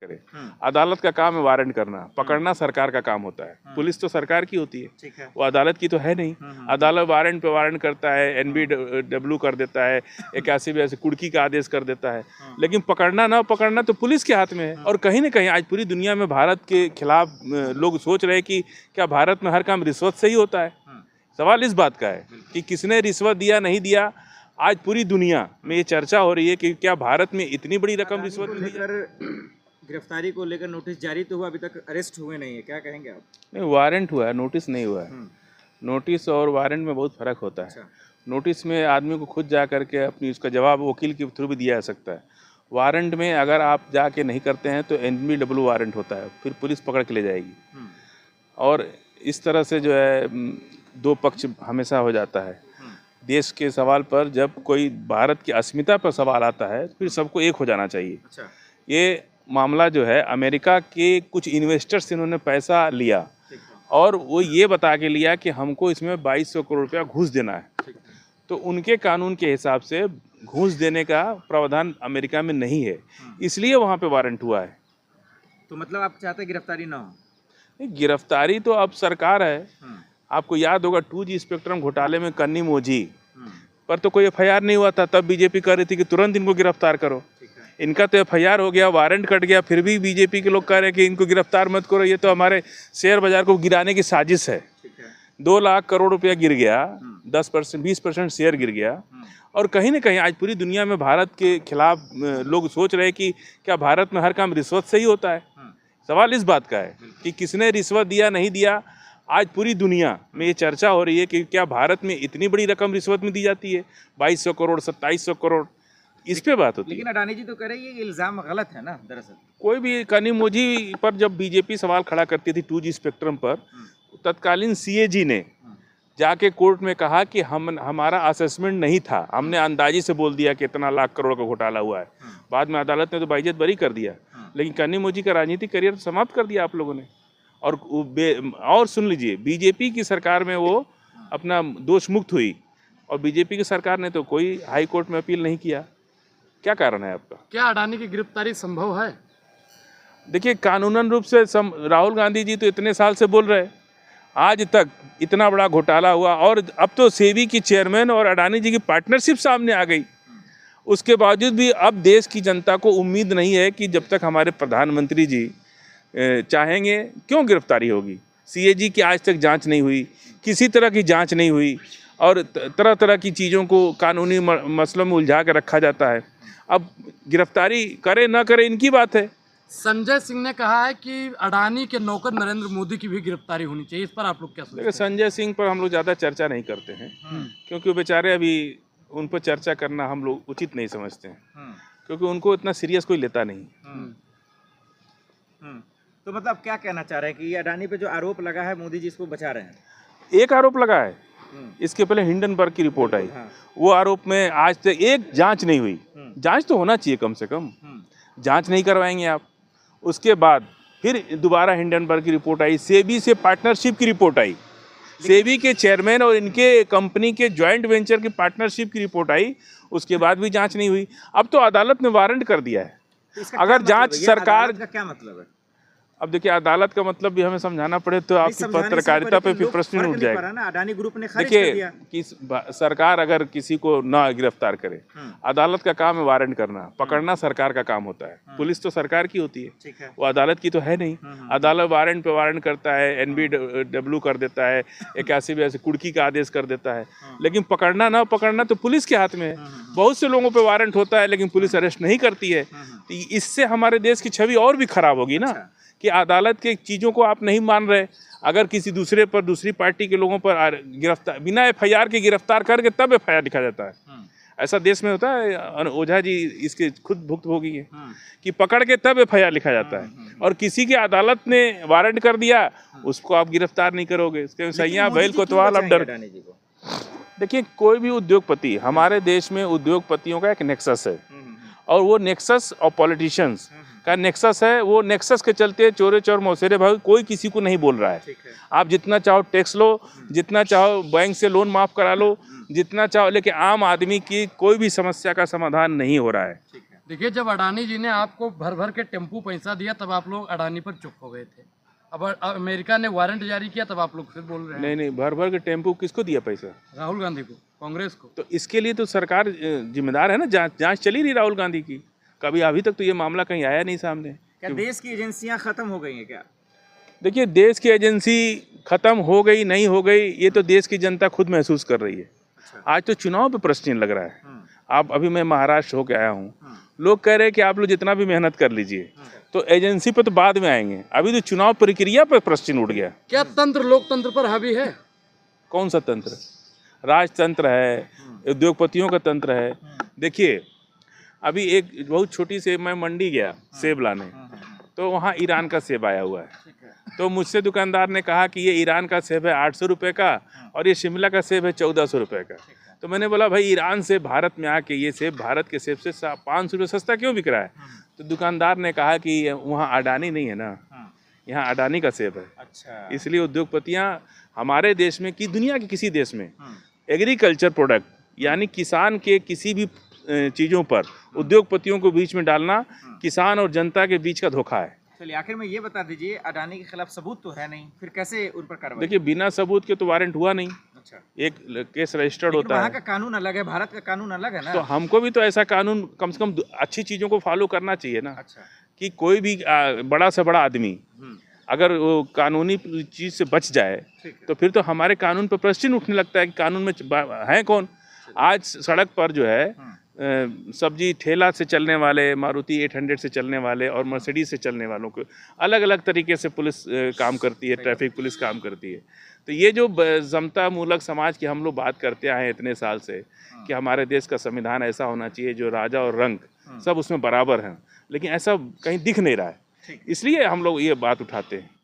करे। अदालत का काम है वारंट करना, पकड़ना सरकार का काम होता है। पुलिस तो सरकार की होती है, वो अदालत की तो है नहीं। अदालत वारंट पे वारंट करता है, NBW कर देता है, 81 कुर्की का आदेश कर देता है, लेकिन पकड़ना ना पकड़ना तो पुलिस के हाथ में है। और कहीं ना कहीं आज पूरी दुनिया में भारत के खिलाफ लोग सोच रहे हैं कि क्या भारत में हर काम रिश्वत से ही होता है। सवाल इस बात का है कि किसने रिश्वत दिया नहीं दिया। आज पूरी दुनिया में ये चर्चा हो रही है कि क्या भारत में इतनी बड़ी रकम रिश्वत मिली। गिरफ्तारी को लेकर नोटिस जारी तो हुआ, अभी तक अरेस्ट हुए नहीं है, क्या कहेंगे आप? नहीं, वारंट हुआ है, नोटिस नहीं हुआ है। नोटिस और वारंट में बहुत फर्क होता है। नोटिस में आदमी को खुद जा करके अपनी उसका जवाब वकील के थ्रू भी दिया जा सकता है। वारंट में अगर आप जाके नहीं करते हैं तो NBW वारंट होता है, फिर पुलिस पकड़ के ले जाएगी। और इस तरह से जो है दो पक्ष हमेशा हो जाता है। देश के सवाल पर जब कोई भारत की अस्मिता पर सवाल आता है तो फिर सबको एक हो जाना चाहिए। ये मामला जो है अमेरिका के कुछ इन्वेस्टर्स से इन्होंने पैसा लिया और वो ये बता के लिया कि हमको इसमें 2200 करोड़ रुपया घूस देना है। तो उनके कानून के हिसाब से घूस देने का प्रावधान अमेरिका में नहीं है, इसलिए वहाँ पे वारंट हुआ है। तो मतलब आप चाहते हैं गिरफ्तारी ना हो? गिरफ्तारी तो अब सरकार है। आपको याद होगा 2G स्पेक्ट्रम घोटाले में कन्नी मोजी पर तो कोई FIR नहीं हुआ था, तब बीजेपी कह रही थी कि तुरंत इनको गिरफ्तार करो। इनका तो FIR हो गया, वारंट कट गया, फिर भी बीजेपी के लोग कह रहे हैं कि इनको गिरफ्तार मत करो, ये तो हमारे शेयर बाजार को गिराने की साजिश है। 2 लाख करोड़ रुपया गिर गया, 10% 20% शेयर गिर गया। और कहीं ना कहीं आज पूरी दुनिया में भारत के खिलाफ लोग सोच रहे हैं कि क्या भारत में हर काम रिश्वत से ही होता है। सवाल इस बात का है कि किसने रिश्वत दिया नहीं दिया। आज पूरी दुनिया में ये चर्चा हो रही है कि क्या भारत में इतनी बड़ी रकम रिश्वत में दी जाती है, 2200 करोड़ 2700 करोड़, इस पे बात होती है। लेकिन अडानी जी तो कह रहे हैं ये इल्जाम गलत है ना। दरअसल कोई भी कन्नी मोजी पर जब बीजेपी सवाल खड़ा करती थी 2G स्पेक्ट्रम पर, तत्कालीन CAG ने जाके कोर्ट में कहा कि हमारा असेसमेंट नहीं था, हमने अंदाजी से बोल दिया कि इतना लाख करोड़ का घोटाला हुआ है। बाद में अदालत ने तो बाइज्जत बरी कर दिया, लेकिन कन्नी मोजी का राजनीतिक करियर समाप्त कर दिया आप लोगों ने। और सुन लीजिए, बीजेपी की सरकार में वो अपना दोष मुक्त हुई और बीजेपी की सरकार ने तो कोई हाई कोर्ट में अपील नहीं किया। क्या कारण है आपका? क्या अडानी की गिरफ्तारी संभव है? देखिए, कानूनन रूप से राहुल गांधी जी तो इतने साल से बोल रहे, आज तक इतना बड़ा घोटाला हुआ और अब तो सेबी की चेयरमैन और अडानी जी की पार्टनरशिप सामने आ गई। उसके बावजूद भी अब देश की जनता को उम्मीद नहीं है कि जब तक हमारे प्रधानमंत्री जी चाहेंगे क्यों गिरफ्तारी होगी। CAG की आज तक जांच नहीं हुई, किसी तरह की जांच नहीं हुई और तरह तरह की चीज़ों को कानूनी मसलों में उलझा कर रखा जाता है। अब गिरफ्तारी करे ना करे इनकी बात है। संजय सिंह ने कहा है कि अडानी के नौकर नरेंद्र मोदी की भी गिरफ्तारी होनी चाहिए, इस पर आप लोग क्या सोचते हैं? संजय सिंह पर हम लोग ज़्यादा चर्चा नहीं करते हैं, क्योंकि वो बेचारे अभी उन पर चर्चा करना हम लोग उचित नहीं समझते हैं, क्योंकि उनको इतना सीरियस कोई लेता नहीं। तो मतलब क्या कहना चाह रहे हैं कि ये अडानी पे जो आरोप लगा है मोदी जी इसको बचा रहे हैं? एक आरोप लगा है, इसके पहले हिंडनबर्ग की रिपोर्ट आई, वो आरोप में आज तक एक जांच नहीं हुई। जांच तो होना चाहिए कम से कम, जांच नहीं करवाएंगे आप। उसके बाद फिर दोबारा हिंडनबर्ग की रिपोर्ट आई, सेबी से पार्टनरशिप की रिपोर्ट आई, सेबी के चेयरमैन और इनके कंपनी के जॉइंट वेंचर की पार्टनरशिप की रिपोर्ट आई, उसके बाद भी जांच नहीं हुई। अब तो अदालत ने वारंट कर दिया है। अगर जांच सरकार का क्या मतलब है? अब देखिए, अदालत का मतलब भी हमें समझाना पड़े तो आपकी पत्रकारिता पे फिर प्रश्न उठ जाएगा। अडानी ग्रुप ने खारिज कर दिया। देखिए कि सरकार अगर किसी को ना गिरफ्तार करे, अदालत का काम है वारंट करना, पकड़ना सरकार का काम होता है। पुलिस तो सरकार की होती है, वो अदालत की तो है नहीं। अदालत वारंट पे वारंट करता है, NBW कर देता है, 81 कुर्की का आदेश कर देता है, लेकिन पकड़ना ना पकड़ना तो पुलिस के हाथ में है। बहुत से लोगों पे वारंट होता है लेकिन पुलिस अरेस्ट नहीं करती है। तो इससे हमारे देश की छवि और भी खराब होगी ना, कि अदालत के चीज़ों को आप नहीं मान रहे। अगर किसी दूसरे पर, दूसरी पार्टी के लोगों पर गिरफ्तार बिना FIR के गिरफ्तार करके तब FIR लिखा जाता है। ऐसा देश में होता है। ओझा जी इसके खुद भुक्तभोगी है कि पकड़ के तब FIR लिखा जाता है, और किसी की अदालत ने वारंट कर दिया उसको आप गिरफ्तार नहीं करोगे। इसके सैया बैल कोतवाल अब डर। देखिए, कोई भी उद्योगपति, हमारे देश में उद्योगपतियों का एक नेक्सस है, और वो नेक्सस और पॉलिटिशियंस का नेक्सस है। वो नेक्सस के चलते चोरे चोर मौसेरे भाई कोई किसी को नहीं बोल रहा है। आप जितना चाहो टैक्स लो, जितना चाहो बैंक से लोन माफ करा लो, जितना चाहो, लेकिन आम आदमी की कोई भी समस्या का समाधान नहीं हो रहा है। देखिए, जब अडानी जी ने आपको भर भर के टेम्पू पैसा दिया तब आप लोग अडानी पर चुप हो गए थे। अब अमेरिका ने वारंट जारी किया तब आप लोग फिर बोल रहे हैं। नहीं नहीं, भर भर के टेम्पू किसको दिया पैसा? राहुल गांधी को, कांग्रेस को। तो इसके लिए तो सरकार जिम्मेदार है ना, जांच चली रही राहुल गांधी की। कभी अभी तक तो ये मामला कहीं आया नहीं सामने। क्या देश की एजेंसियां खत्म हो गई हैं क्या? देखिए, देश की एजेंसी खत्म हो गई नहीं हो गई, ये तो देश की जनता खुद महसूस कर रही है। आज तो चुनाव पे प्रश्न लग रहा है। आप अभी मैं महाराष्ट्र होके आया हूँ, लोग कह रहे हैं कि आप लोग जितना भी मेहनत कर लीजिए, तो एजेंसी पे तो बाद में आएंगे, अभी तो चुनाव प्रक्रिया पर प्रश्न उठ गया। क्या तंत्र लोकतंत्र पर हावी है? कौन सा तंत्र? राजतंत्र है, उद्योगपतियों का तंत्र है। देखिए, अभी एक बहुत छोटी से मैं मंडी गया सेब लाने, तो वहाँ ईरान का सेब आया हुआ है। तो मुझसे दुकानदार ने कहा कि ये ईरान का सेब है 800 रुपये का और ये शिमला का सेब है 1400 रुपये का। तो मैंने बोला, भाई ईरान से भारत में आके ये सेब भारत के सेब से 500 रुपये सस्ता क्यों बिक रहा है? तो दुकानदार ने कहा कि वहाँ अडानी नहीं है ना, यहाँ अडानी का सेब है। अच्छा, इसलिए उद्योगपतियाँ हमारे देश में कि दुनिया के किसी देश में एग्रीकल्चर प्रोडक्ट यानी किसान के किसी भी चीज़ों पर उद्योगपतियों को बीच में डालना किसान और जनता के बीच का धोखा है। चलिए आखिर में ये बता दीजिए, अडानी के खिलाफ सबूत तो है नहीं, फिर कैसे उन पर कार्रवाई? देखिए, बिना सबूत के तो वारंट हुआ नहीं। अच्छा, एक केस रजिस्टर्ड होता वहाँ है। का कानून अलग है, भारत का कानून अलग है ना। तो हमको भी तो ऐसा कानून कम से कम अच्छी चीज़ों को फॉलो करना चाहिए ना। अच्छा, कि कोई भी बड़ा से बड़ा आदमी अगर वो कानूनी चीज़ से बच जाए तो फिर तो हमारे कानून पर प्रश्न उठने लगता है कि कानून में है कौन। आज सड़क पर जो है सब्जी ठेला से चलने वाले, मारुति 800 से चलने वाले और मर्सिडीज से चलने वालों को अलग अलग तरीके से पुलिस काम करती है, ट्रैफिक पुलिस काम करती है। तो ये जो समता मूलक समाज की हम लोग बात करते आए हैं इतने साल से कि हमारे देश का संविधान ऐसा होना चाहिए जो राजा और रंक सब उसमें बराबर हैं, लेकिन ऐसा कहीं दिख नहीं रहा है, इसलिए हम लोग ये बात उठाते हैं।